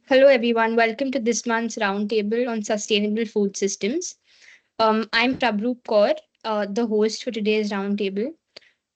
Hello, everyone. Welcome to this month's roundtable on sustainable food systems. I'm Prabhu Kaur, the host for today's roundtable.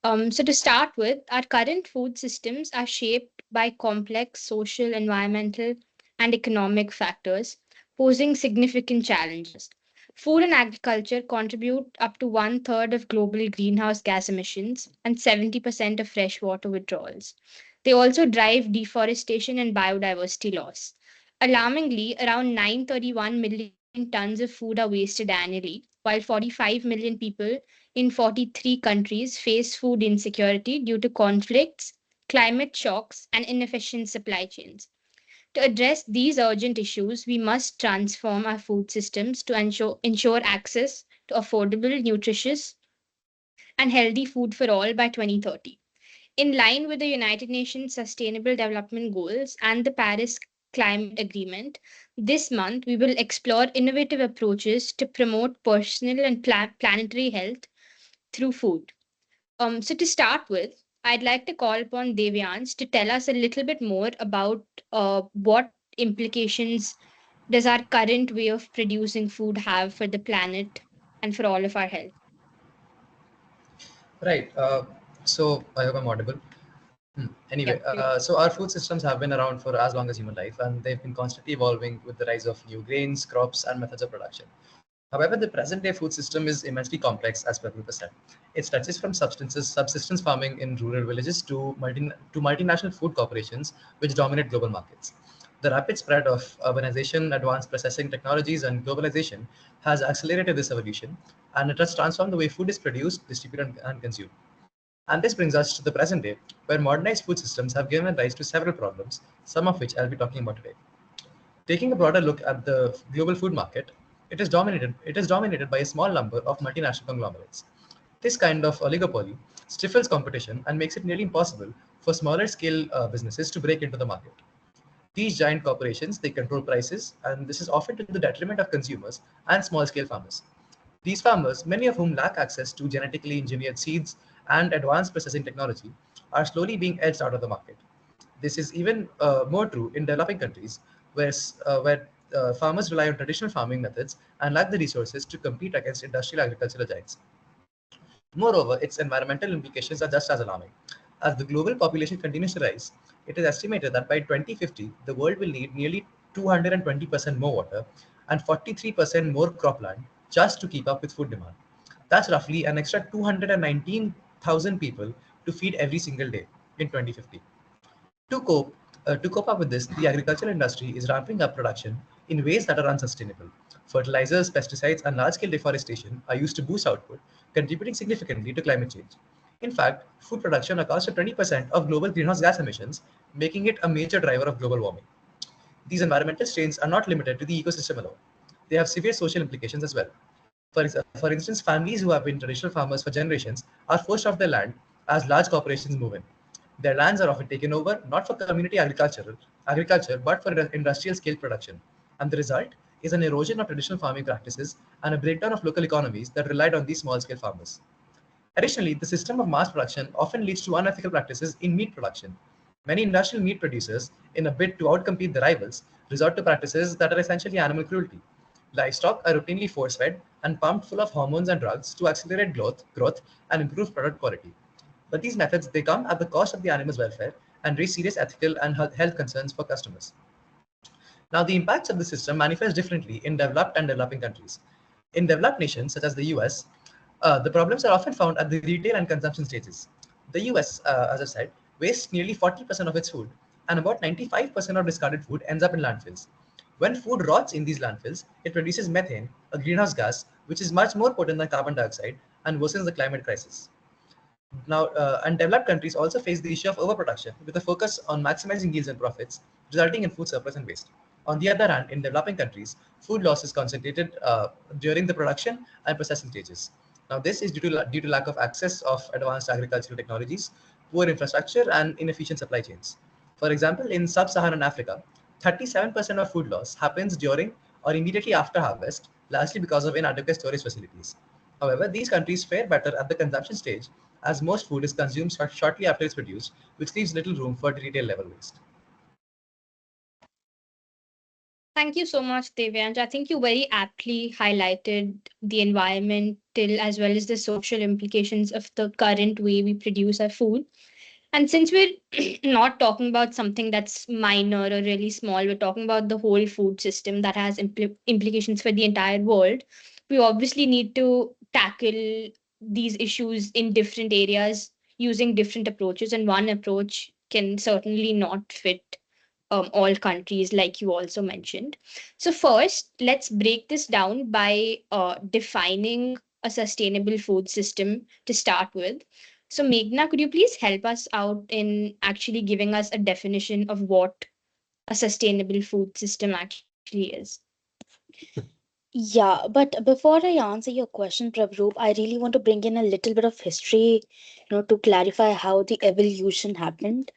To start with, our current food systems are shaped by complex social, environmental, and economic factors, posing significant challenges. Food and agriculture contribute up to one third of global greenhouse gas emissions and 70% of freshwater withdrawals. They also drive deforestation and biodiversity loss. Alarmingly, around 931 million tons of food are wasted annually, while 45 million people in 43 countries face food insecurity due to conflicts, climate shocks, and inefficient supply chains. To address these urgent issues, we must transform our food systems to ensure access to affordable, nutritious, and healthy food for all by 2030. In line with the United Nations Sustainable Development Goals and the Paris Climate Agreement, this month we will explore innovative approaches to promote personal and planetary health through food. To start with, I'd like to call upon Devyans to tell us a little bit more about what implications does our current way of producing food have for the planet and for all of our health. Right. So I hope I'm audible. Anyway, Yeah, you so our food systems have been around for as long as human life, and they've been constantly evolving with the rise of new grains, crops, and methods of production. However, the present-day food system is immensely complex, as per said. It stretches from subsistence farming in rural villages to multinational food corporations, which dominate global markets. The rapid spread of urbanization, advanced processing technologies, and globalization has accelerated this evolution, and it has transformed the way food is produced, distributed, and consumed. And this brings us to the present day, where modernized food systems have given rise to several problems, some of which I'll be talking about today. Taking a broader look at the global food market, it is dominated by a small number of multinational conglomerates. This kind of oligopoly stifles competition and makes it nearly impossible for smaller scale businesses to break into the market. These giant corporations they control prices, and this is often to the detriment of consumers and small scale farmers. These farmers, many of whom lack access to genetically engineered seeds and advanced processing technology, are slowly being edged out of the market. This is even more true in developing countries where farmers rely on traditional farming methods and lack the resources to compete against industrial agricultural giants. Moreover, its environmental implications are just as alarming. As the global population continues to rise, it is estimated that by 2050, the world will need nearly 220% more water and 43% more cropland just to keep up with food demand. That's roughly an extra 219,000 people to feed every single day in 2050. To cope up with this, the agricultural industry is ramping up production in ways that are unsustainable. Fertilizers, pesticides, and large scale deforestation are used to boost output, contributing significantly to climate change. In fact, food production accounts for 20% of global greenhouse gas emissions, making it a major driver of global warming. These environmental strains are not limited to the ecosystem alone. They have severe social implications as well. For instance, families who have been traditional farmers for generations are forced off their land as large corporations move in. Their lands are often taken over not for community agriculture but for industrial scale production. And the result is an erosion of traditional farming practices and a breakdown of local economies that relied on these small scale farmers. Additionally, the system of mass production often leads to unethical practices in meat production. Many industrial meat producers, in a bid to outcompete their rivals, resort to practices that are essentially animal cruelty. Livestock are routinely force fed and pumped full of hormones and drugs to accelerate growth and improve product quality. But these methods they come at the cost of the animal's welfare and raise serious ethical and health concerns for customers. Now, the impacts of the system manifest differently in developed and developing countries. In developed nations such as the US, the problems are often found at the retail and consumption stages. The US, as I said, wastes nearly 40% of its food, and about 95% of discarded food ends up in landfills. When food rots in these landfills, it produces methane, a greenhouse gas, which is much more potent than carbon dioxide and worsens the climate crisis. Now, and developed countries also face the issue of overproduction with a focus on maximizing yields and profits, resulting in food surplus and waste. On the other hand, in developing countries, food loss is concentrated during the production and processing stages. Now, this is due to lack of access of advanced agricultural technologies, poor infrastructure, and inefficient supply chains. For example, in sub-Saharan Africa, 37% of food loss happens during or immediately after harvest, largely because of inadequate storage facilities. However, these countries fare better at the consumption stage as most food is consumed shortly after it's produced, which leaves little room for retail level waste. Thank you so much, Devyanj. I think you very aptly highlighted the environmental as well as the social implications of the current way we produce our food. And since we're not talking about something that's minor or really small, we're talking about the whole food system that has implications for the entire world. We obviously need to tackle these issues in different areas using different approaches, and one approach can certainly not fit all countries, like you also mentioned. So, first, let's break this down by defining a sustainable food system to start with. So, Meghna, could you please help us out in actually giving us a definition of what a sustainable food system actually is? Yeah, but before I answer your question, Prabhup, I really want to bring in a little bit of history, to clarify how the evolution happened.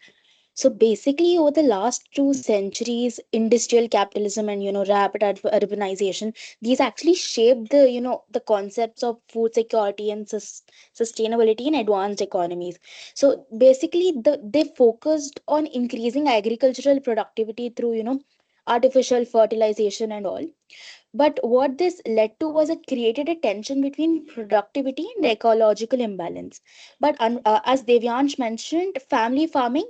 So basically, over the last 2 centuries, industrial capitalism and rapid urbanization, these actually shaped the concepts of food security and sustainability in advanced economies. So basically, they focused on increasing agricultural productivity through artificial fertilization and all. But what this led to was it created a tension between productivity and ecological imbalance. But as Devyansh mentioned, family farming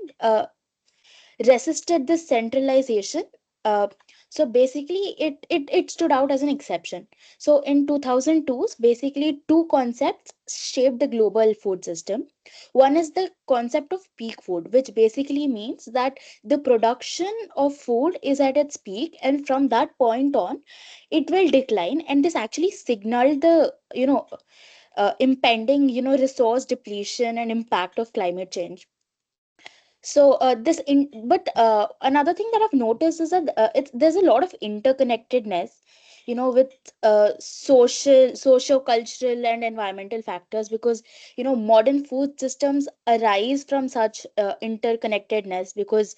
resisted this centralization. Uh, so basically, it stood out as an exception. So in 2002, basically two concepts shaped the global food system. One is the concept of peak food, which basically means that the production of food is at its peak, and from that point on, it will decline. And this actually signaled the impending resource depletion and impact of climate change. So this in but another thing that I've noticed is that there's a lot of interconnectedness, with socio-cultural and environmental factors, because modern food systems arise from such interconnectedness, because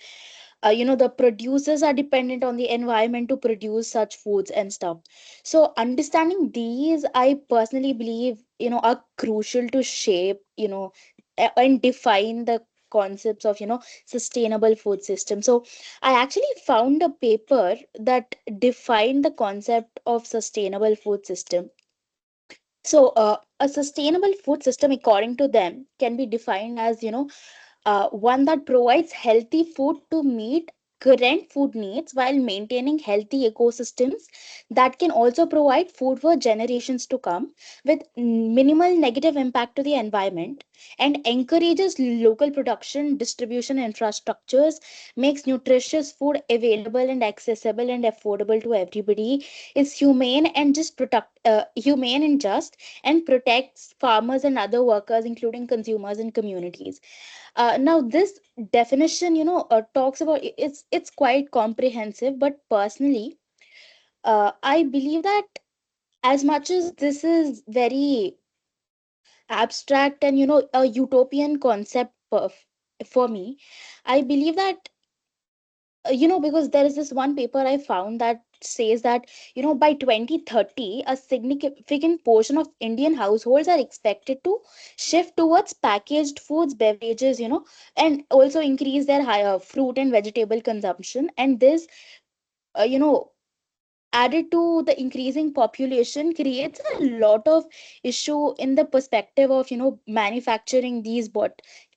the producers are dependent on the environment to produce such foods and stuff. So understanding these, I personally believe, are crucial to shape, and define the concepts of sustainable food system. So I actually found a paper that defined the concept of sustainable food system. So a sustainable food system, according to them, can be defined as one that provides healthy food to meet current food needs while maintaining healthy ecosystems that can also provide food for generations to come with minimal negative impact to the environment, and encourages local production, distribution infrastructures, makes nutritious food available and accessible and affordable to everybody, is humane and just, and protects farmers and other workers, including consumers and communities. Now this definition talks about it's quite comprehensive, but personally I believe that as much as this is very abstract and a utopian concept for me, I believe that because there is this one paper I found that says that by 2030 a significant portion of Indian households are expected to shift towards packaged foods, beverages, and also increase their higher fruit and vegetable consumption. And this you know added to the increasing population creates a lot of issue in the perspective of manufacturing these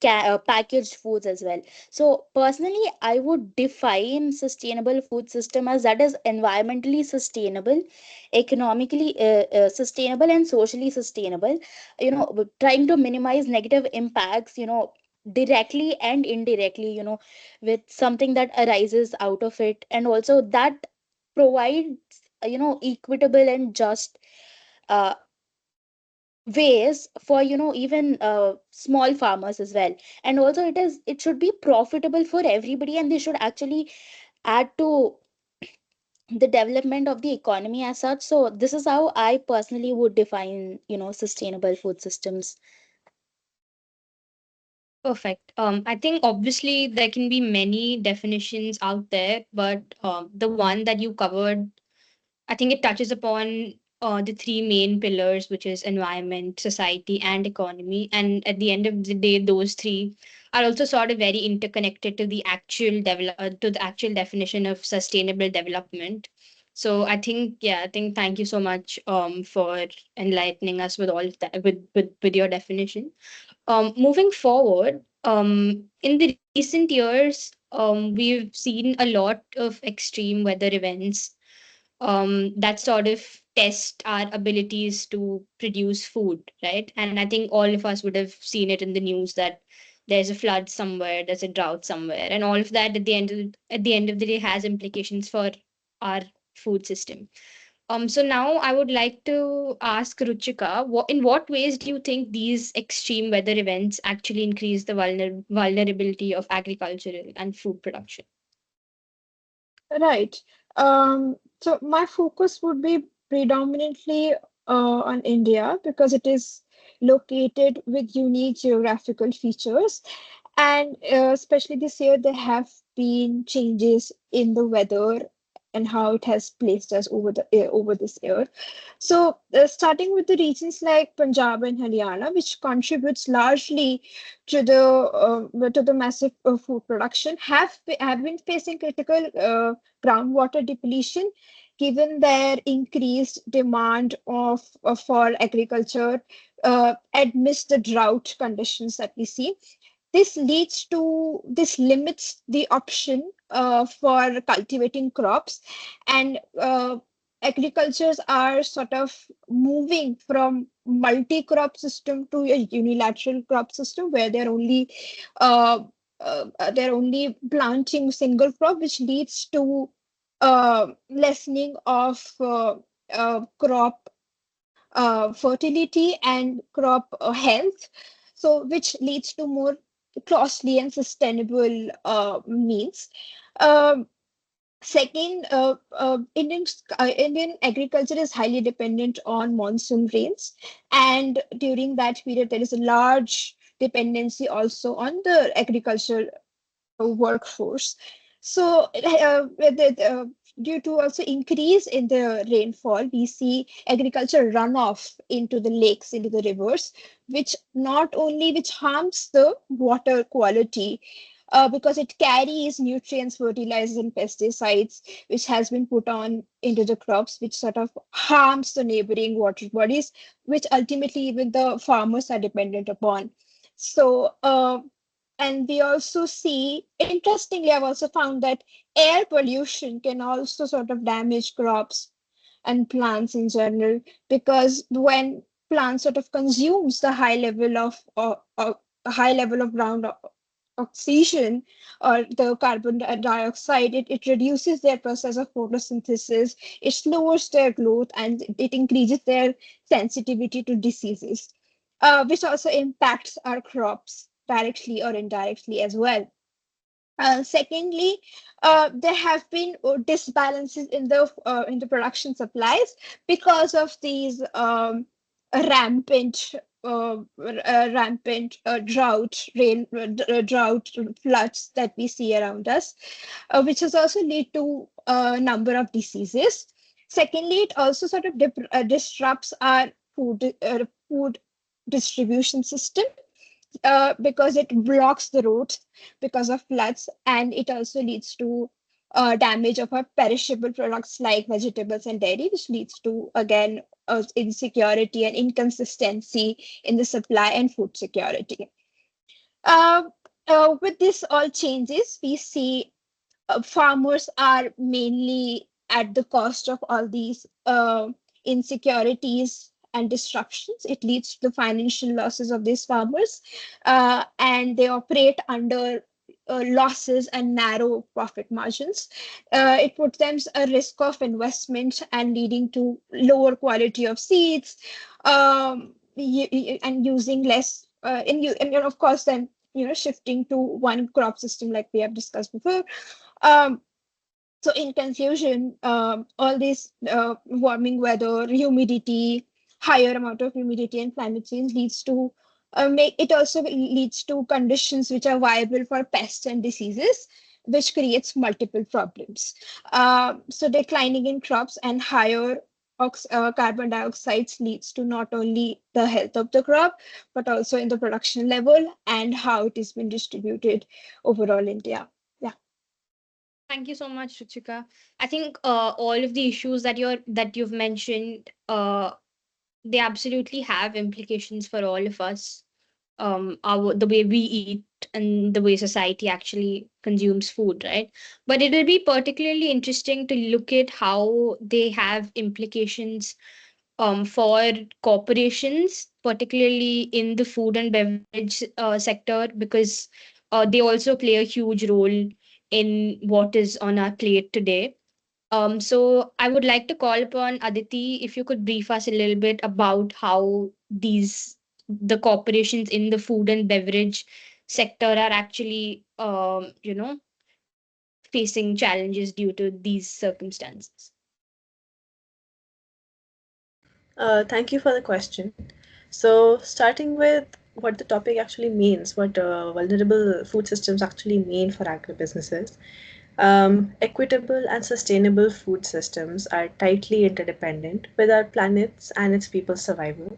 packaged foods as well. So personally, I would define sustainable food system as that is environmentally sustainable, economically sustainable, and socially sustainable, trying to minimize negative impacts, directly and indirectly, with something that arises out of it, and also that provides equitable and just uh, ways for even small farmers as well. And also it should be profitable for everybody, and they should actually add to the development of the economy as such. So this is how I personally would define sustainable food systems. Perfect. I think obviously there can be many definitions out there, but the one that you covered, I think it touches upon the three main pillars, which is environment, society, and economy. And at the end of the day, those three are also sort of very interconnected to the to the actual definition of sustainable development. So I think, yeah, I think thank you so much for enlightening us with all of that, with your definition. Moving forward, in the recent years, we've seen a lot of extreme weather events that sort of test our abilities to produce food, right? And I think all of us would have seen it in the news that there's a flood somewhere, there's a drought somewhere, and all of that at the end of the day has implications for our food system. So now I would like to ask Ruchika, in what ways do you think these extreme weather events actually increase the vulnerability of agricultural and food production? Right. So my focus would be predominantly on India because it is located with unique geographical features. And especially this year, there have been changes in the weather and how it has placed us over this year. So, starting with the regions like Punjab and Haryana, which contributes largely to the massive food production, have been facing critical groundwater depletion, given their increased demand for agriculture amidst the drought conditions that we see. This limits the option for cultivating crops, and agricultures are sort of moving from multi-crop system to a unilateral crop system where uh, they're only planting single crop, which leads to lessening of crop fertility and crop health, so which leads to more costly and sustainable means. Um, Second, Indian agriculture is highly dependent on monsoon rains, and during that period, there is a large dependency also on the agriculture workforce. So, due to also increase in the rainfall, we see agriculture runoff into the lakes, into the rivers, which not only which harms the water quality, because it carries nutrients, fertilizers, and pesticides, which has been put on into the crops, which sort of harms the neighboring water bodies, which ultimately even the farmers are dependent upon. So, and we also see, interestingly, I've also found that air pollution can also sort of damage crops and plants in general, because when plants sort of consumes the high level of ground oxygen or the carbon dioxide, it reduces their process of photosynthesis, it slowers their growth, and it increases their sensitivity to diseases, which also impacts our crops directly or indirectly as well. Secondly, there have been disbalances in the production supplies because of these rampant drought floods that we see around us, which has also led to a number of diseases. Secondly, it also sort of disrupts our food distribution system, because it blocks the roads because of floods, and it also leads to damage of our perishable products like vegetables and dairy, which leads to, again, insecurity and inconsistency in the supply and food security. Uh, with this all changes, we see farmers are mainly at the cost of all these insecurities and disruptions. It leads to the financial losses of these farmers, and they operate under losses and narrow profit margins. It puts them a risk of investment and leading to lower quality of seeds, and using less, and of course, then shifting to one crop system like we have discussed before. um, so in conclusion, all this warming weather, humidity, higher amount of humidity and climate change leads to make it also leads to conditions which are viable for pests and diseases, which creates multiple problems. So declining in crops and higher carbon dioxide leads to not only the health of the crop, but also in the production level and how it is being distributed overall India. Yeah. Thank you so much, Ruchika. I think all of the issues that you've mentioned, they absolutely have implications for all of us. Our the way we eat and the way society actually consumes food, right? But it will be particularly interesting to look at how they have implications for corporations, particularly in the food and beverage sector, because they also play a huge role in what is on our plate today. So I would like to call upon Aditi if you could brief us a little bit about how the corporations in the food and beverage sector are actually, facing challenges due to these circumstances. Thank you for the question. So, starting with what the topic actually means, what vulnerable food systems actually mean for agribusinesses. Equitable and sustainable food systems are tightly interdependent with our planet's and its people's survival.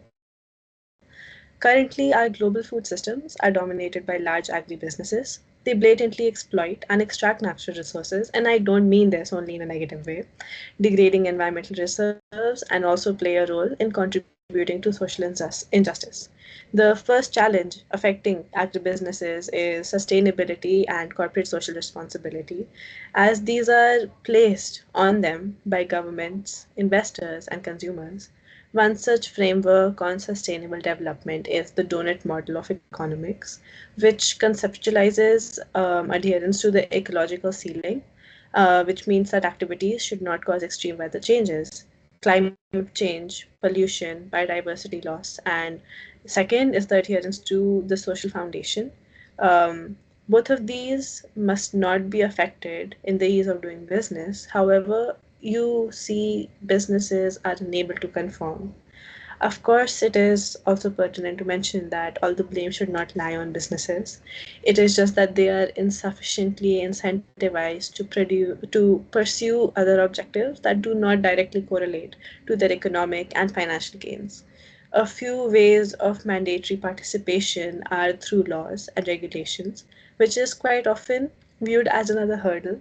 Currently, our global food systems are dominated by large agribusinesses. They blatantly exploit and extract natural resources, and I don't mean this only in a negative way, degrading environmental reserves, and also play a role in contributing to social injustice. The first challenge affecting agribusinesses is sustainability and corporate social responsibility, as these are placed on them by governments, investors, and consumers. One such framework on sustainable development is the donut model of economics, which conceptualizes adherence to the ecological ceiling, which means that activities should not cause extreme weather changes, climate change, pollution, biodiversity loss, and second is the adherence to the social foundation. Both of these must not be affected in the ease of doing business. However, you see businesses are unable to conform. Of course, it is also pertinent to mention that all the blame should not lie on businesses. It is just that they are insufficiently incentivized to pursue other objectives that do not directly correlate to their economic and financial gains. A few ways of mandatory participation are through laws and regulations, which is quite often viewed as another hurdle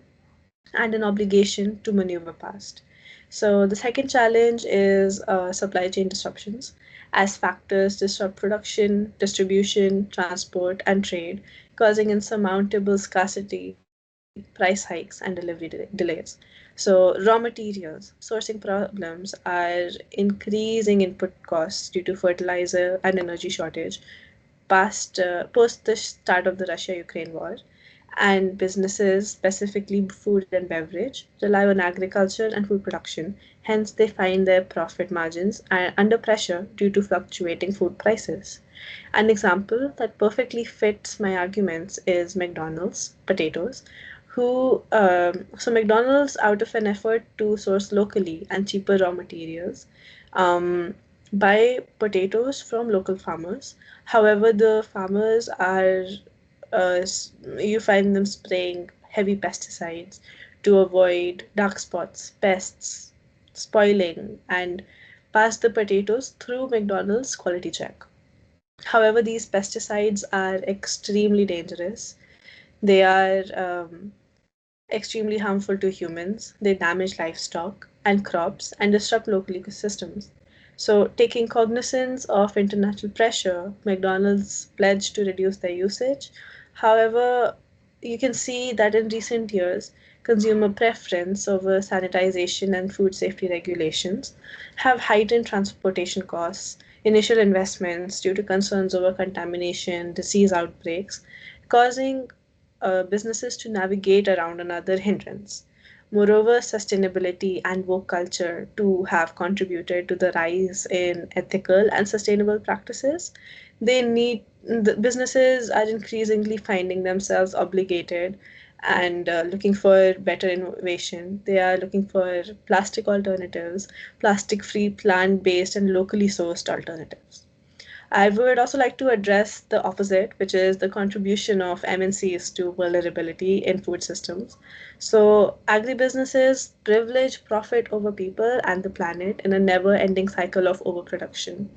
and an obligation to maneuver past. So, the second challenge is supply chain disruptions, as factors disrupt production, distribution, transport, and trade, causing insurmountable scarcity, price hikes, and delays. So, raw materials, sourcing problems are increasing input costs due to fertilizer and energy shortage post the start of the Russia-Ukraine war, and businesses, specifically food and beverage, rely on agriculture and food production. Hence, they find their profit margins are under pressure due to fluctuating food prices. An example that perfectly fits my arguments is McDonald's potatoes, so McDonald's, out of an effort to source locally and cheaper raw materials, um, buy potatoes from local farmers. However, the farmers are you find them spraying heavy pesticides to avoid dark spots, pests, spoiling, and pass the potatoes through McDonald's quality check. However, these pesticides are extremely dangerous. They are extremely harmful to humans. They damage livestock and crops and disrupt local ecosystems. So, taking cognizance of international pressure, McDonald's pledged to reduce their usage. However, you can see that in recent years, consumer preference over sanitization and food safety regulations have heightened transportation costs, initial investments due to concerns over contamination, disease outbreaks, causing businesses to navigate around another hindrance. Moreover, sustainability and woke culture to have contributed to the rise in ethical and sustainable practices. The businesses are increasingly finding themselves obligated and looking for better innovation. They are looking for plastic alternatives, plastic free, plant based, and locally sourced alternatives. I would also like to address the opposite, which is the contribution of MNCs to vulnerability in food systems. So, agribusinesses privilege profit over people and the planet in a never ending cycle of overproduction.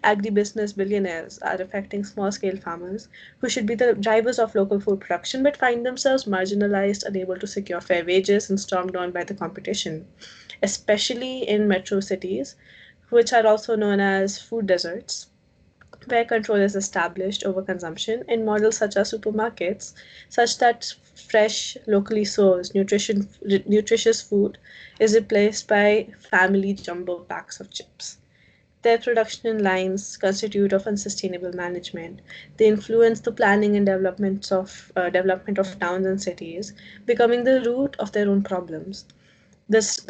Agribusiness billionaires are affecting small scale farmers who should be the drivers of local food production but find themselves marginalized, unable to secure fair wages, and stormed on by the competition, especially in metro cities, which are also known as food deserts, where control is established over consumption in models such as supermarkets, such that fresh, locally sourced, nutritious food is replaced by family jumbo packs of chips. Their production lines constitute of unsustainable management. They influence the planning and development of towns and cities, becoming the root of their own problems. This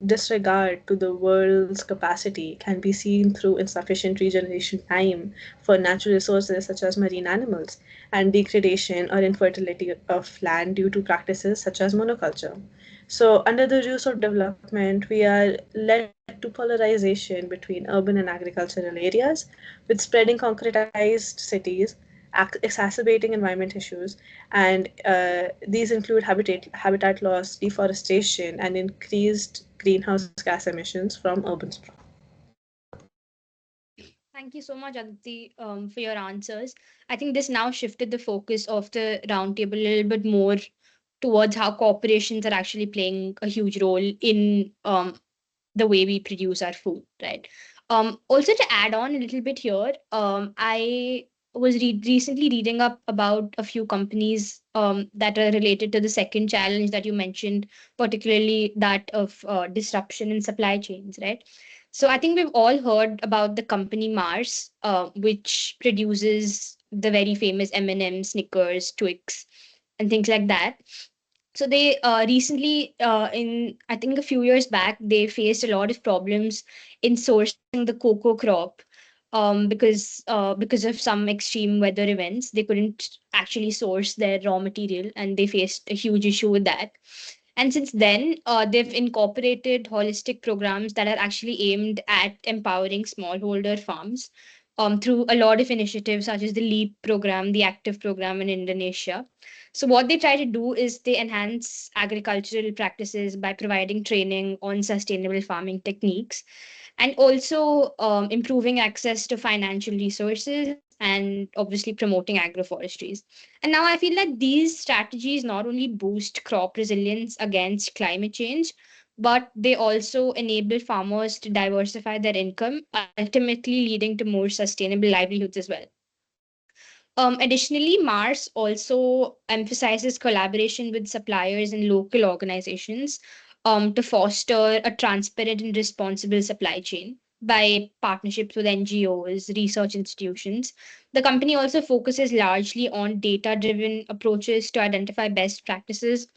disregard to the world's capacity can be seen through insufficient regeneration time for natural resources such as marine animals and degradation or infertility of land due to practices such as monoculture. So, under the rules of development, we are led to polarization between urban and agricultural areas, with spreading concretized cities, exacerbating environment issues, and these include habitat loss, deforestation, and increased greenhouse gas emissions from urban sprawl. Thank you so much, Aditi, for your answers. I think this now shifted the focus of the roundtable a little bit more towards how corporations are actually playing a huge role in the way we produce our food, right? Also, to add on a little bit here, I was recently reading up about a few companies that are related to the second challenge that you mentioned, particularly that of disruption in supply chains, right? So I think we've all heard about the company Mars, which produces the very famous M&M, Snickers, Twix, and things like that. So they recently, in I think a few years back, they faced a lot of problems in sourcing the cocoa crop, because of some extreme weather events. They couldn't actually source their raw material, and they faced a huge issue with that. And since then, they've incorporated holistic programs that are actually aimed at empowering smallholder farms, through a lot of initiatives such as the LEAP program, the Active program in Indonesia. So what they try to do is they enhance agricultural practices by providing training on sustainable farming techniques, and also improving access to financial resources, and obviously promoting agroforestries. And now I feel that these strategies not only boost crop resilience against climate change, but they also enable farmers to diversify their income, ultimately leading to more sustainable livelihoods as well. Additionally, Mars also emphasizes collaboration with suppliers and local organizations, to foster a transparent and responsible supply chain by partnerships with NGOs, research institutions. The company also focuses largely on data driven approaches to identify best practices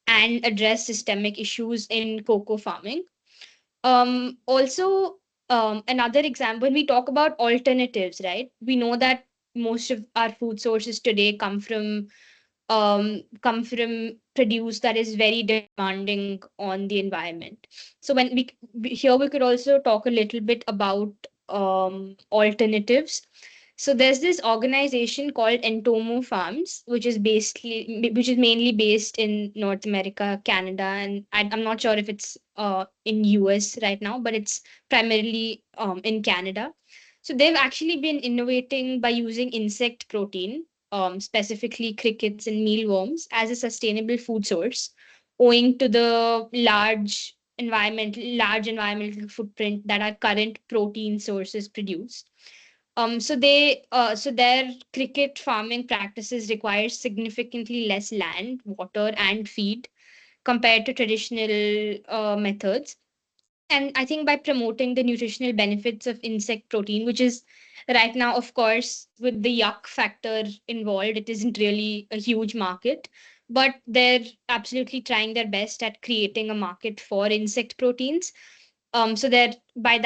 and address systemic issues in cocoa farming. Also, another example, when we talk about alternatives, right? We know that most of our food sources today come from produce that is very demanding on the environment. So when here we could also talk a little bit about alternatives. So there's this organization called Entomo Farms, which is mainly based in North America, Canada, and I'm not sure if it's in US right now, but it's primarily in Canada. So they've actually been innovating by using insect protein, specifically crickets and mealworms, as a sustainable food source, owing to the large environmental footprint that our current protein sources produce. So their cricket farming practices require significantly less land, water, and feed compared to traditional methods. And I think by promoting the nutritional benefits of insect protein, which is right now, of course, with the yuck factor involved, it isn't really a huge market, but they're absolutely trying their best at creating a market for insect proteins. So they're by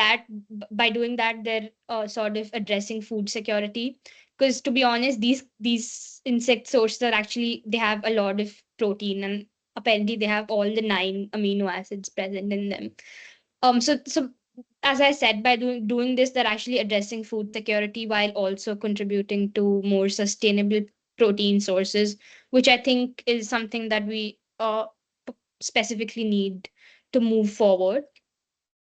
doing that, they're sort of addressing food security. Because to be honest, these insect sources are actually, they have a lot of protein, and apparently they have all the 9 amino acids present in them. So as I said, by doing this, they're actually addressing food security while also contributing to more sustainable protein sources, which I think is something that we specifically need to move forward.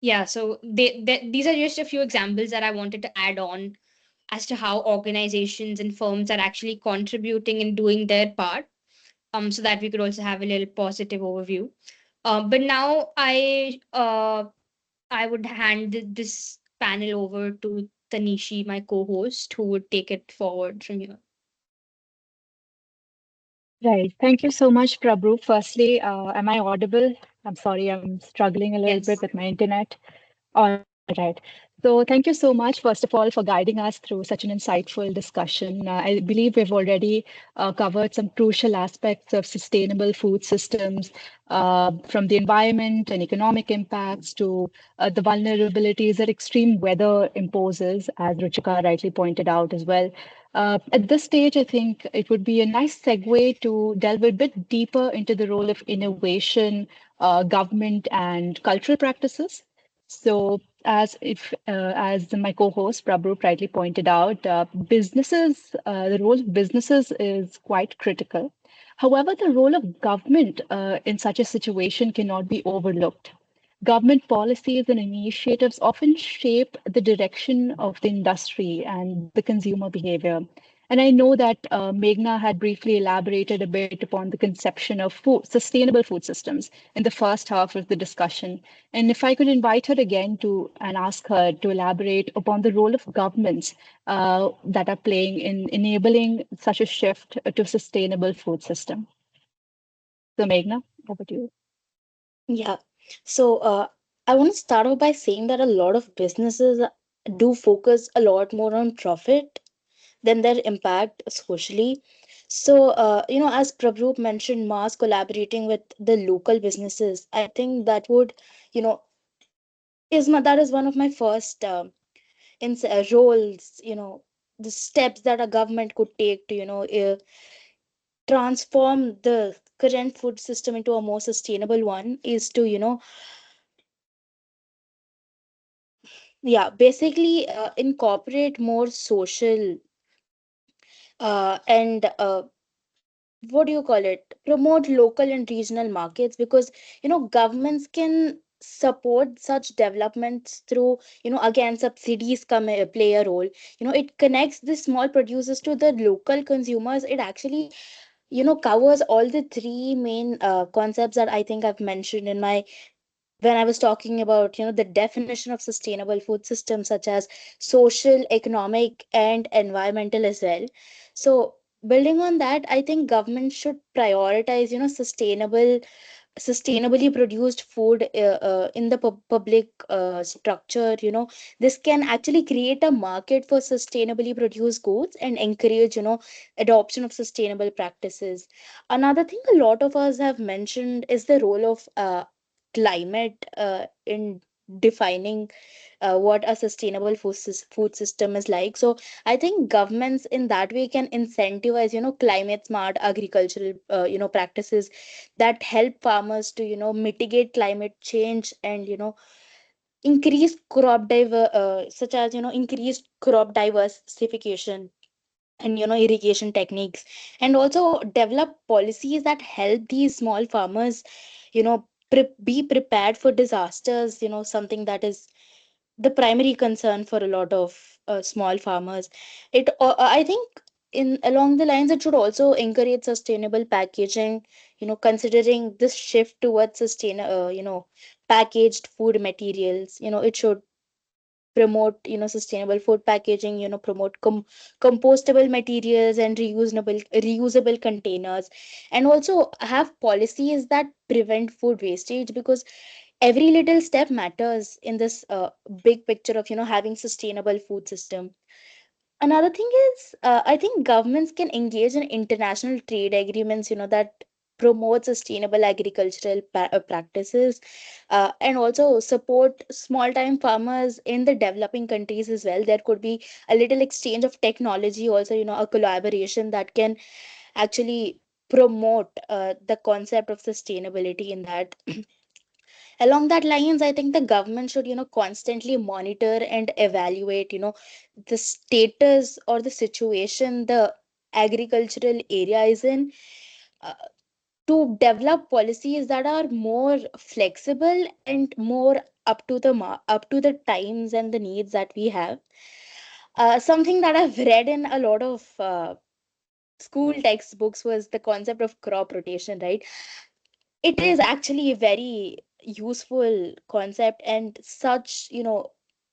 Yeah, so these are just a few examples that I wanted to add on as to how organizations and firms are actually contributing and doing their part, so that we could also have a little positive overview. But now I would hand this panel over to Tanishi, my co-host, who would take it forward from here. Right. Thank you so much, Prabhu. Firstly, am I audible? I'm sorry, I'm struggling a little bit Yes. with my internet. All right. So thank you so much, first of all, for guiding us through such an insightful discussion. I believe we've already covered some crucial aspects of sustainable food systems, from the environment and economic impacts to the vulnerabilities that extreme weather imposes, as Ruchika rightly pointed out as well. At this stage, I think it would be a nice segue to delve a bit deeper into the role of innovation, government, and cultural practices. So, as my co-host Prabhu rightly pointed out, the role of businesses is quite critical. However, the role of government in such a situation cannot be overlooked. Government policies and initiatives often shape the direction of the industry and the consumer behavior. And I know that Meghna had briefly elaborated a bit upon the conception of sustainable food systems in the first half of the discussion. And if I could invite her again to and ask her to elaborate upon the role of governments that are playing in enabling such a shift to sustainable food system. So, Meghna, over to you. Yeah. So I want to start off by saying that a lot of businesses do focus a lot more on profit than their impact socially. So, as Prabhu mentioned, mass collaborating with the local businesses, I think that would, you know, that is one of my first roles, the steps that a government could take to, transform the current food system into a more sustainable one is to, basically incorporate more social and what do you call it, promote local and regional markets, because governments can support such developments through, again, subsidies play a role. It connects the small producers to the local consumers. It actually covers all the three main concepts that I think I've mentioned in my when I was talking about, the definition of sustainable food systems, such as social, economic, and environmental as well. So building on that, I think government should prioritize, sustainably produced food in the public structure. This can actually create a market for sustainably produced goods and encourage, adoption of sustainable practices. Another thing a lot of us have mentioned is the role of climate in defining what a sustainable food system is like. So I think governments in that way can incentivize, climate smart agricultural, practices that help farmers to, mitigate climate change and, such as, increased crop diversification and, irrigation techniques, and also develop policies that help these small farmers, be prepared for disasters, something that is the primary concern for a lot of small farmers. I think in along the lines, it should also encourage sustainable packaging, considering this shift towards packaged food materials. It should promote, sustainable food packaging, promote compostable materials and reusable containers, and also have policies that prevent food wastage, because every little step matters in this big picture of, having sustainable food system. Another thing is, I think governments can engage in international trade agreements, that promote sustainable agricultural practices, and also support small time farmers in the developing countries as well. There could be a little exchange of technology, also, a collaboration that can actually promote the concept of sustainability in that. Along that lines, I think the government should, constantly monitor and evaluate, the status or the situation the agricultural area is in, uh, to develop policies that are more flexible and more up to the times and the needs that we have. Something that I've read in a lot of school textbooks was the concept of crop rotation, right? It is actually a very useful concept, and such,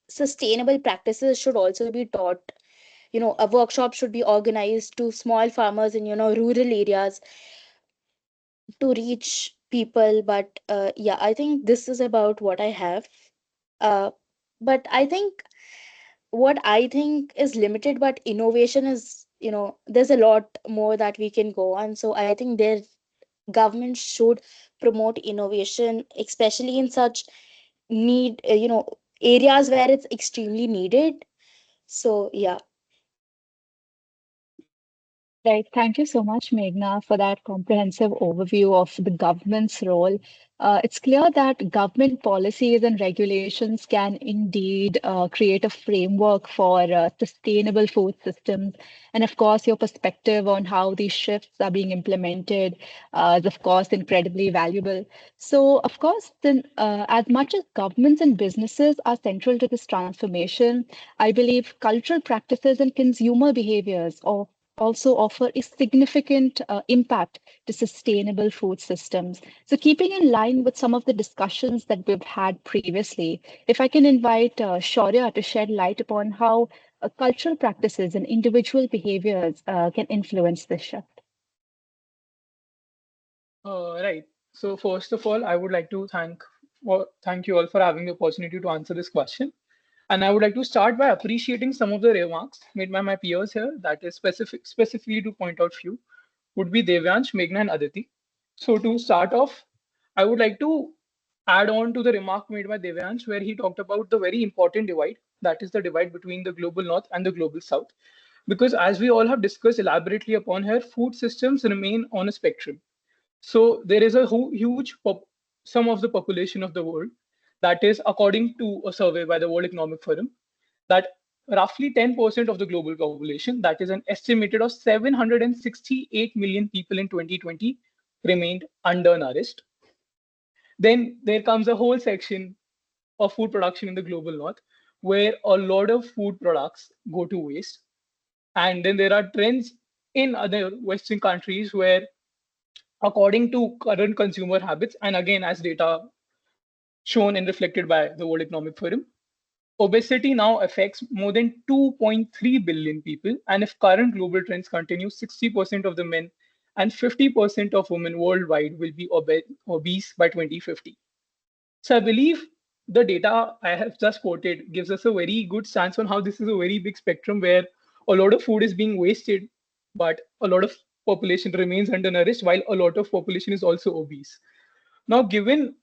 sustainable practices should also be taught. A workshop should be organized to small farmers in, rural areas to reach people. But yeah, I think this is about what I have. uh, but I think is limited, but innovation is, there's a lot more that we can go on. So I think there government should promote innovation, especially in such areas where it's extremely needed. So yeah. Right. Thank you so much, Meghna, for that comprehensive overview of the government's role. It's clear that government policies and regulations can indeed create a framework for sustainable food systems. And of course, your perspective on how these shifts are being implemented is, of course, incredibly valuable. So, of course, then, as much as governments and businesses are central to this transformation, I believe cultural practices and consumer behaviors of also offer a significant impact to sustainable food systems. So, keeping in line with some of the discussions that we've had previously, if I can invite Shaurya to shed light upon how cultural practices and individual behaviors can influence this shift. Right. So first of all, I would like to thank you all for having the opportunity to answer this question. And I would like to start by appreciating some of the remarks made by my peers here. That is specifically to point out few would be Devyansh, Meghna, and Aditi. So to start off, I would like to add on to the remark made by Devyansh, where he talked about the very important divide, that is the divide between the global north and the global south. Because as we all have discussed elaborately upon here, food systems remain on a spectrum. So there is a huge sum of the population of the world, that is, according to a survey by the World Economic Forum, that roughly 10% of the global population, that is an estimated of 768 million people in 2020, remained undernourished. Then there comes a whole section of food production in the global north, where a lot of food products go to waste. And then there are trends in other Western countries where, according to current consumer habits, and again, as data shown and reflected by the World Economic Forum, obesity now affects more than 2.3 billion people. And if current global trends continue, 60% of the men and 50% of women worldwide will be obese by 2050. So I believe the data I have just quoted gives us a very good stance on how this is a very big spectrum where a lot of food is being wasted, but a lot of population remains undernourished, while a lot of population is also obese. Now, given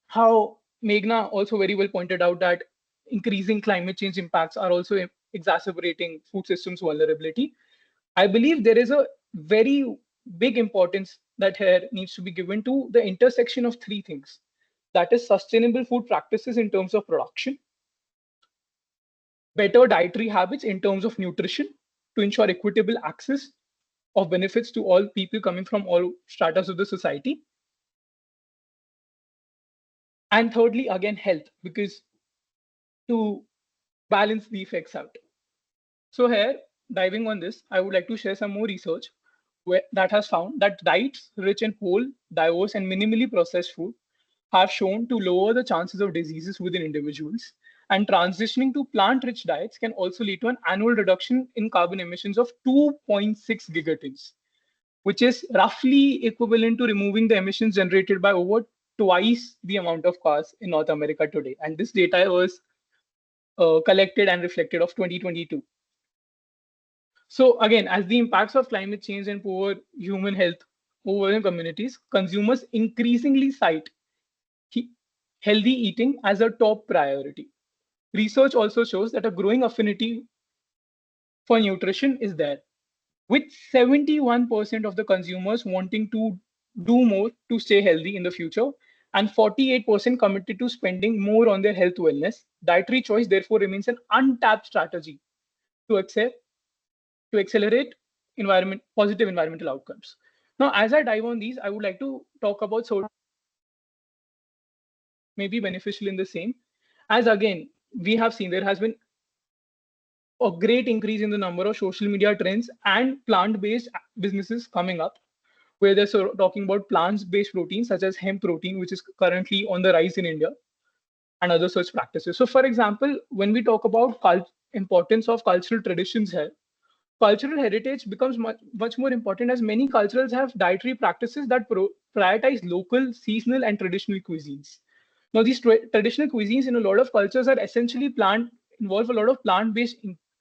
how Meghna also very well pointed out that increasing climate change impacts are also exacerbating food systems vulnerability, I believe there is a very big importance that here needs to be given to the intersection of three things. That is sustainable food practices in terms of production, better dietary habits in terms of nutrition to ensure equitable access of benefits to all people coming from all stratas of the society. And thirdly, again, health, because to balance the effects out. So here, diving on this, I would like to share some more research that has found that diets rich in whole, diverse, and minimally processed food have shown to lower the chances of diseases within individuals. And transitioning to plant-rich diets can also lead to an annual reduction in carbon emissions of 2.6 gigatons, which is roughly equivalent to removing the emissions generated by over twice the amount of cars in North America today. And this data was collected and reflected of 2022. So again, as the impacts of climate change and poor human health over in communities, consumers increasingly cite healthy eating as a top priority. Research also shows that a growing affinity for nutrition is there, with 71% of the consumers wanting to do more to stay healthy in the future, and 48% committed to spending more on their health wellness. Dietary choice, therefore, remains an untapped strategy to accelerate positive environmental outcomes. Now, as I dive on these, I would like to talk about maybe beneficial in the same. As again, we have seen there has been a great increase in the number of social media trends and plant-based businesses coming up, where they're talking about plant-based proteins such as hemp protein, which is currently on the rise in India, and other such practices. So, for example, when we talk about importance of cultural traditions here, cultural heritage becomes much more important, as many cultures have dietary practices that prioritize local, seasonal, and traditional cuisines. Now, these traditional cuisines in a lot of cultures are essentially involve a lot of plant-based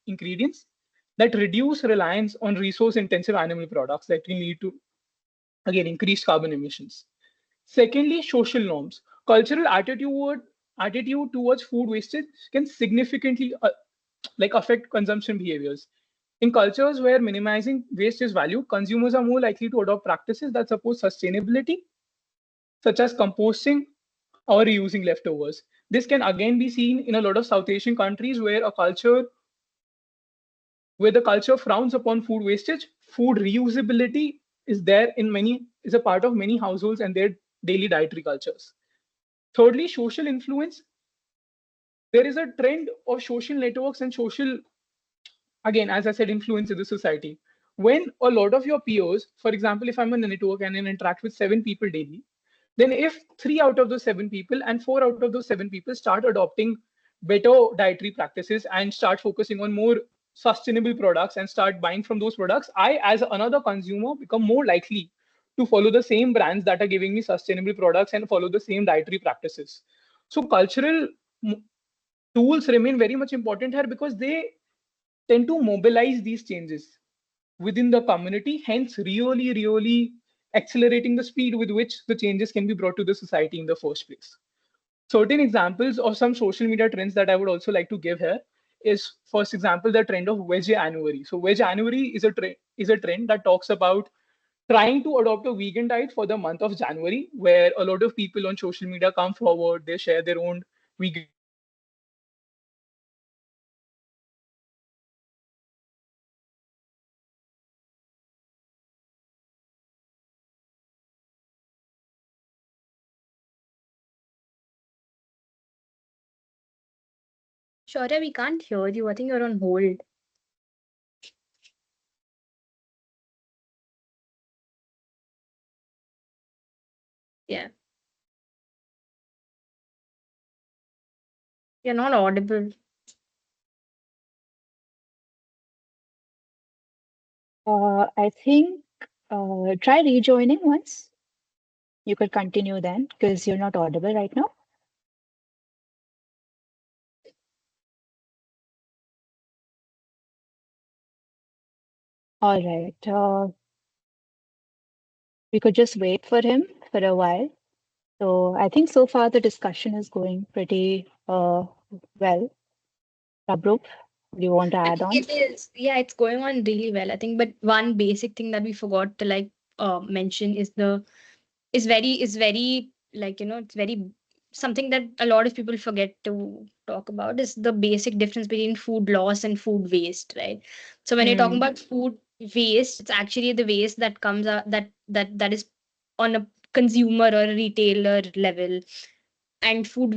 ingredients that reduce reliance on resource-intensive animal products that we need to, again, increase carbon emissions. Secondly, social norms. Cultural attitude towards food wastage can significantly affect consumption behaviors. In cultures where minimizing waste is valued, consumers are more likely to adopt practices that support sustainability, such as composting or reusing leftovers. This can again be seen in a lot of South Asian countries where the culture frowns upon food wastage. Food reusability is a part of many households and their daily dietary cultures. Thirdly, social influence. There is a trend of social networks and again, as I said, influence in the society. When a lot of your peers, for example, if I'm in a network and I interact with 7 people daily, then if 3 out of those 7 people and 4 out of those 7 people start adopting better dietary practices and start focusing on more sustainable products and start buying from those products, I, as another consumer, become more likely to follow the same brands that are giving me sustainable products and follow the same dietary practices. So cultural tools remain very much important here because they tend to mobilize these changes within the community, hence really accelerating the speed with which the changes can be brought to the society in the first place. Certain examples of some social media trends that I would also like to give here is, first example, the trend of Veg-January. So Veg-January is a trend that talks about trying to adopt a vegan diet for the month of January, where a lot of people on social media come forward, they share their own vegan recipes, they share their own Shaurya, we can't hear you. I think you're on hold. Yeah, you're not audible. I think try rejoining once. You could continue then because you're not audible right now. All right. We could just wait for him for a while. So I think so far the discussion is going pretty well. Prabhup, do you want to I add think on? it is. Yeah, it's going on really well. I think, but one basic thing that we forgot to mention is very it's very something that a lot of people forget to talk about is the basic difference between food loss and food waste, right? So when you're talking about food waste, it's actually the waste that comes out that is on a consumer or a retailer level. And food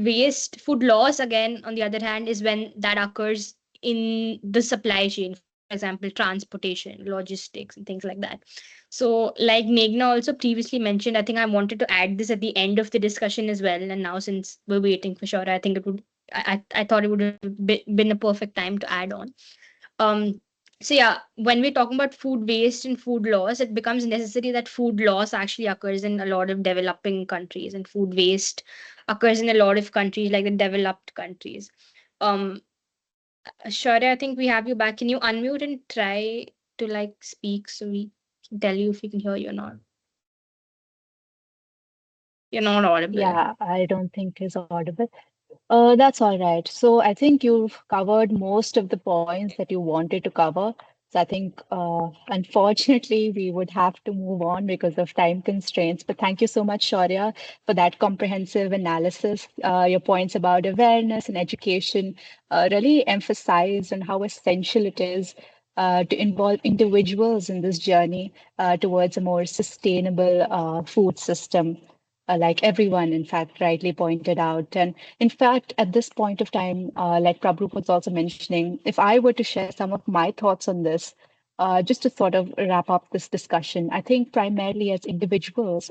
loss, again, on the other hand, is when that occurs in the supply chain, for example, transportation, logistics, and things like that. So, like Meghna also previously mentioned, I think I wanted to add this at the end of the discussion as well. And now, since we're waiting for Shora, I think it would. I thought it would have been a perfect time to add on. Um, so yeah, when we're talking about food waste and food loss, it becomes necessary that food loss actually occurs in a lot of developing countries, and food waste occurs in a lot of countries like the developed countries. Um, Shaurya, I think we have you back. Can you unmute and try to speak so we can tell you if we can hear you or not? You're not audible. Yeah, I don't think he's audible. That's all right. So I think you've covered most of the points that you wanted to cover. So I think, unfortunately, we would have to move on because of time constraints. But thank you so much, Shaurya, for that comprehensive analysis. Your points about awareness and education really emphasize on how essential it is to involve individuals in this journey towards a more sustainable food system. Like everyone, in fact, rightly pointed out. And in fact, at this point of time, like Prabhu was also mentioning, if I were to share some of my thoughts on this, just to sort of wrap up this discussion, I think primarily as individuals,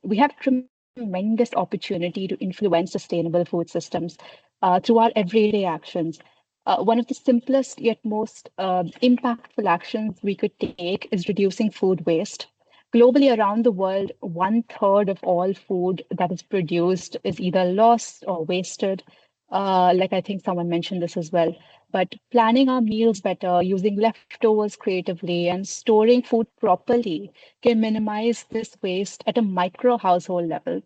we have tremendous opportunity to influence sustainable food systems through our everyday actions. One of the simplest yet most impactful actions we could take is reducing food waste. Globally, around the world, one third of all food that is produced is either lost or wasted. Like I think someone mentioned this as well. But planning our meals better, using leftovers creatively, and storing food properly can minimize this waste at a micro household level.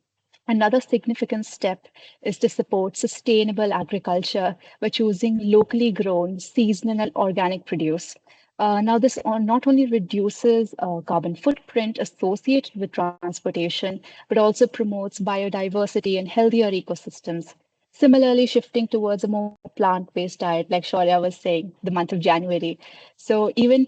Another significant step is to support sustainable agriculture by choosing locally grown, seasonal, and organic produce. Now, this not only reduces carbon footprint associated with transportation, but also promotes biodiversity and healthier ecosystems. Similarly, shifting towards a more plant-based diet, like Shaurya was saying, the month of January. So even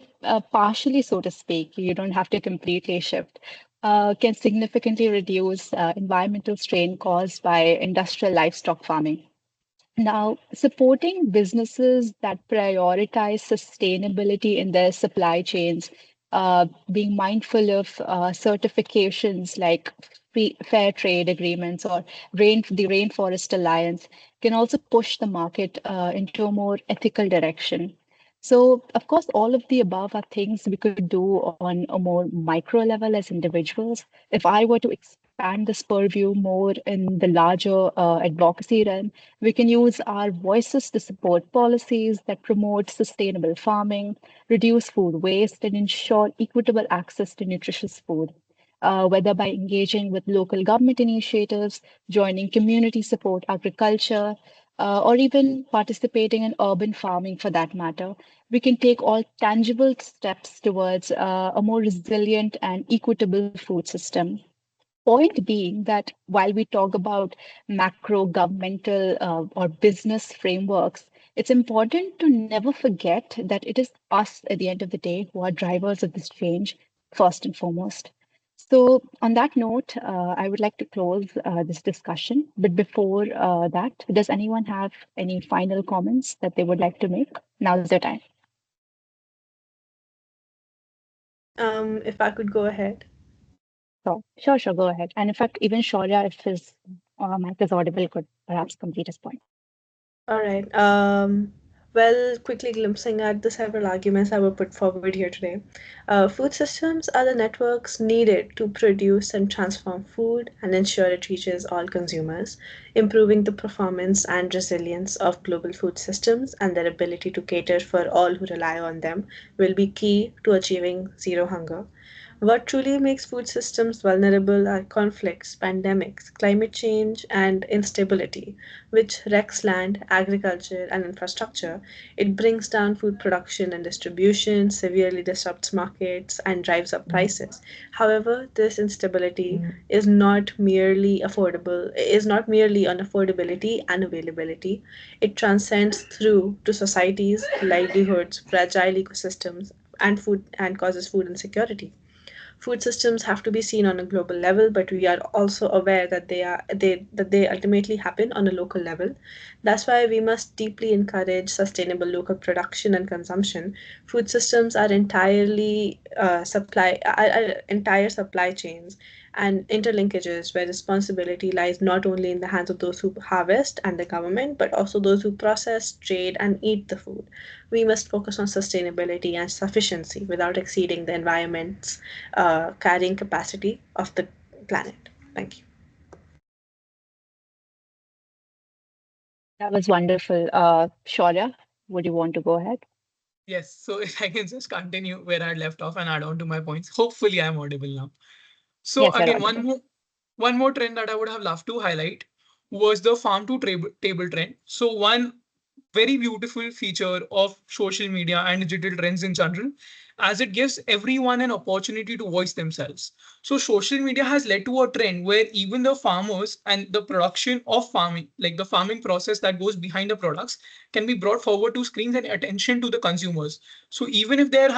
partially, so to speak, you don't have to completely shift, can significantly reduce environmental strain caused by industrial livestock farming. Now, supporting businesses that prioritize sustainability in their supply chains, being mindful of certifications like fair trade agreements or the Rainforest Alliance can also push the market into a more ethical direction. So, of course, all of the above are things we could do on a more micro level as individuals. If I were to expand this purview more in the larger advocacy realm, we can use our voices to support policies that promote sustainable farming, reduce food waste, and ensure equitable access to nutritious food. Whether by engaging with local government initiatives, joining community support agriculture, or even participating in urban farming for that matter, we can take all tangible steps towards a more resilient and equitable food system. Point being that while we talk about macro governmental or business frameworks, it's important to never forget that it is us at the end of the day who are drivers of this change first and foremost. So, on that note, I would like to close this discussion. But before that, does anyone have any final comments that they would like to make? Now's the time. If I could go ahead. So, sure, go ahead. And in fact, even Shaurya, if his mic is audible, could perhaps complete his point. All right. Well, quickly glimpsing at the several arguments that were put forward here today. Food systems are the networks needed to produce and transform food and ensure it reaches all consumers, improving the performance and resilience of global food systems and their ability to cater for all who rely on them will be key to achieving zero hunger. What truly makes food systems vulnerable are conflicts, pandemics, climate change, and instability, which wrecks land, agriculture, and infrastructure. It brings down food production and distribution, severely disrupts markets, and drives up prices. However, this instability is not merely on affordability and availability. It transcends through to societies, livelihoods, fragile ecosystems, and causes food insecurity. Food systems have to be seen on a global level, but we are also aware that they ultimately happen on a local level. That's why we must deeply encourage sustainable local production and consumption. Food systems are entire supply chains and interlinkages where responsibility lies not only in the hands of those who harvest and the government, but also those who process, trade, and eat the food. We must focus on sustainability and sufficiency without exceeding the environment's carrying capacity of the planet. Thank you. That was wonderful. Shaurya, would you want to go ahead? Yes, so if I can just continue where I left off and add on to my points. Hopefully, I'm audible now. So Yes, you're again, audible. one more trend that I would have loved to highlight was the farm to table trend. So one very beautiful feature of social media and digital trends in general, as it gives everyone an opportunity to voice themselves. So social media has led to a trend where even the farmers and the production of farming, like the farming process that goes behind the products, can be brought forward to screens and attention to the consumers. So even if they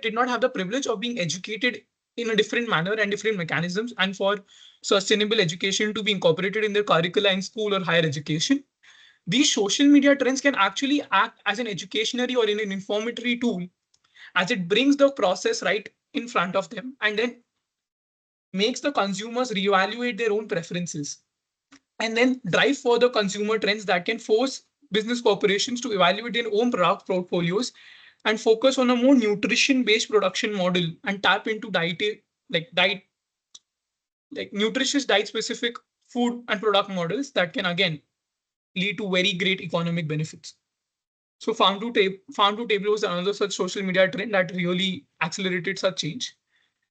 did not have the privilege of being educated in a different manner and different mechanisms, and for sustainable education to be incorporated in their curricula in school or higher education, these social media trends can actually act as an educationary or in an informatory tool, as it brings the process right in front of them and then makes the consumers reevaluate their own preferences and then drive further consumer trends that can force business corporations to evaluate their own product portfolios and focus on a more nutrition based production model and tap into diet like nutritious diet specific food and product models that can again lead to very great economic benefits. So farm to table was another such social media trend that really accelerated such change.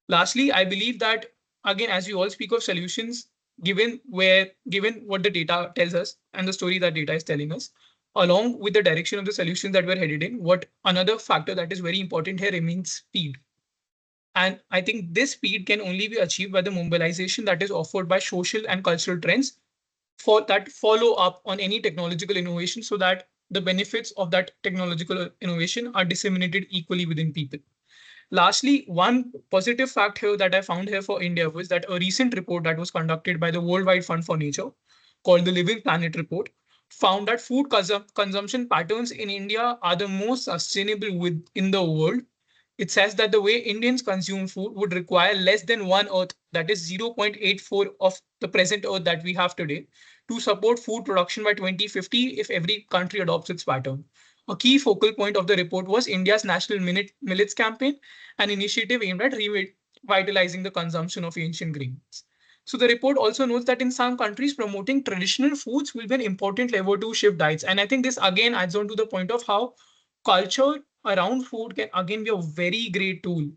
Lastly, I believe that again, as we all speak of solutions, given what the data tells us and the story that data is telling us, along with the direction of the solutions that we're headed in, what another factor that is very important here remains speed. And I think this speed can only be achieved by the mobilization that is offered by social and cultural trends for that follow up on any technological innovation so that the benefits of that technological innovation are disseminated equally within people. Lastly, one positive fact here that I found here for India was that a recent report that was conducted by the Worldwide Fund for Nature, called the Living Planet Report, found that food consumption patterns in India are the most sustainable within the world. It says that the way Indians consume food would require less than one Earth, that is 0.84 of the present Earth that we have today, to support food production by 2050 if every country adopts its pattern. A key focal point of the report was India's National Millets Campaign, an initiative aimed at revitalizing the consumption of ancient grains. So the report also notes that in some countries, promoting traditional foods will be an important lever to shift diets. And I think this again adds on to the point of how culture around food can again be a very great tool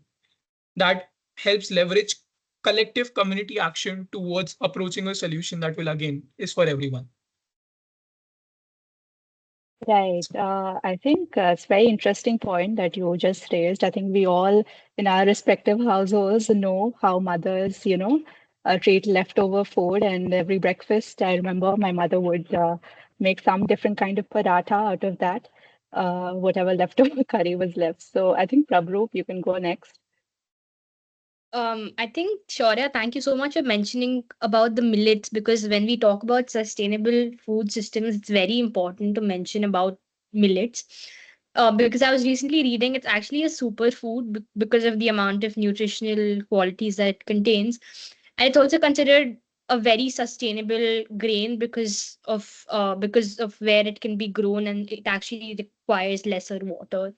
that helps leverage collective community action towards approaching a solution that will again is for everyone. Right. I think it's a very interesting point that you just raised. I think we all in our respective households know how mothers, treat leftover food. And every breakfast, I remember my mother would make some different kind of paratha out of that, whatever leftover curry was left. So I think Prabhu, you can go next. I think, Shaurya, thank you so much for mentioning about the millets, because when we talk about sustainable food systems, it's very important to mention about millets. Because I was recently reading, it's actually a superfood because of the amount of nutritional qualities that it contains. And it's also considered a very sustainable grain because of where it can be grown, and it actually requires lesser water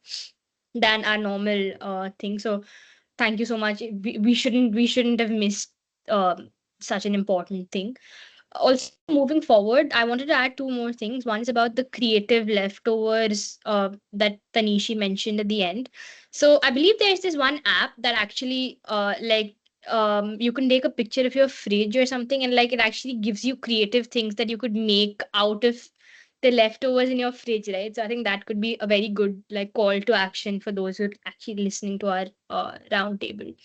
than our normal thing. So thank you so much. We shouldn't have missed such an important thing. Also, moving forward, I wanted to add two more things. One is about the creative leftovers that Tanishi mentioned at the end. So I believe there's this one app that actually you can take a picture of your fridge or something, and like it actually gives you creative things that you could make out of the leftovers in your fridge, right? So I think that could be a very good like call to action for those who are actually listening to our roundtable.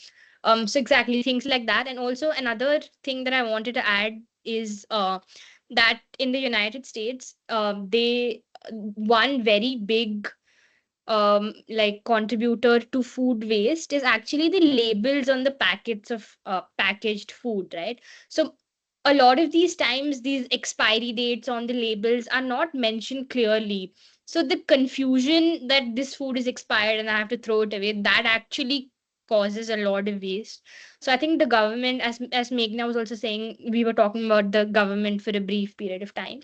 So exactly things like that. And also another thing that I wanted to add is that in the United States, they one very big like contributor to food waste is actually the labels on the packets of packaged food, right? So a lot of these times these expiry dates on the labels are not mentioned clearly, so the confusion that this food is expired and I have to throw it away, that actually causes a lot of waste. So I think the government, as Meghna was also saying, we were talking about the government for a brief period of time.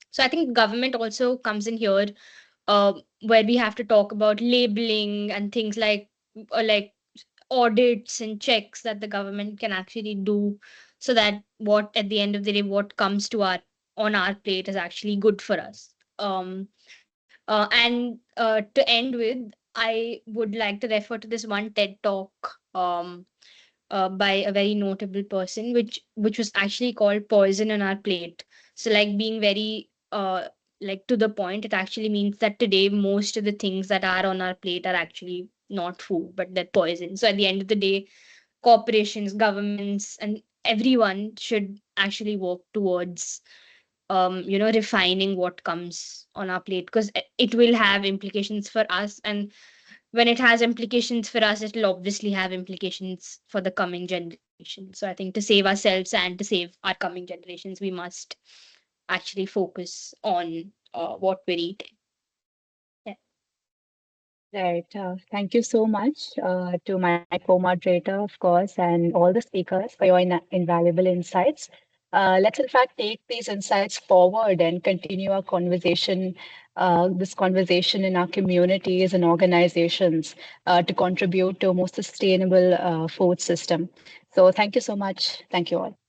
So I think government also comes in here, uh, where we have to talk about labeling and things like audits and checks that the government can actually do, so that what at the end of the day what comes to our on our plate is actually good for us. And to end with, I would like to refer to this one TED talk by a very notable person, which was actually called "Poison on Our Plate." So like being very like to the point, it actually means that today most of the things that are on our plate are actually not food, but they're poison. So at the end of the day, corporations, governments, and everyone should actually work towards refining what comes on our plate, because it will have implications for us. And when it has implications for us, it'll obviously have implications for the coming generation. So I think to save ourselves and to save our coming generations, we must actually focus on what we're eating. Yeah. Right. Thank you so much to my co-moderator, of course, and all the speakers for your invaluable insights. Let's in fact take these insights forward and continue our conversation, this conversation in our communities and organizations to contribute to a more sustainable food system. So thank you so much. Thank you all.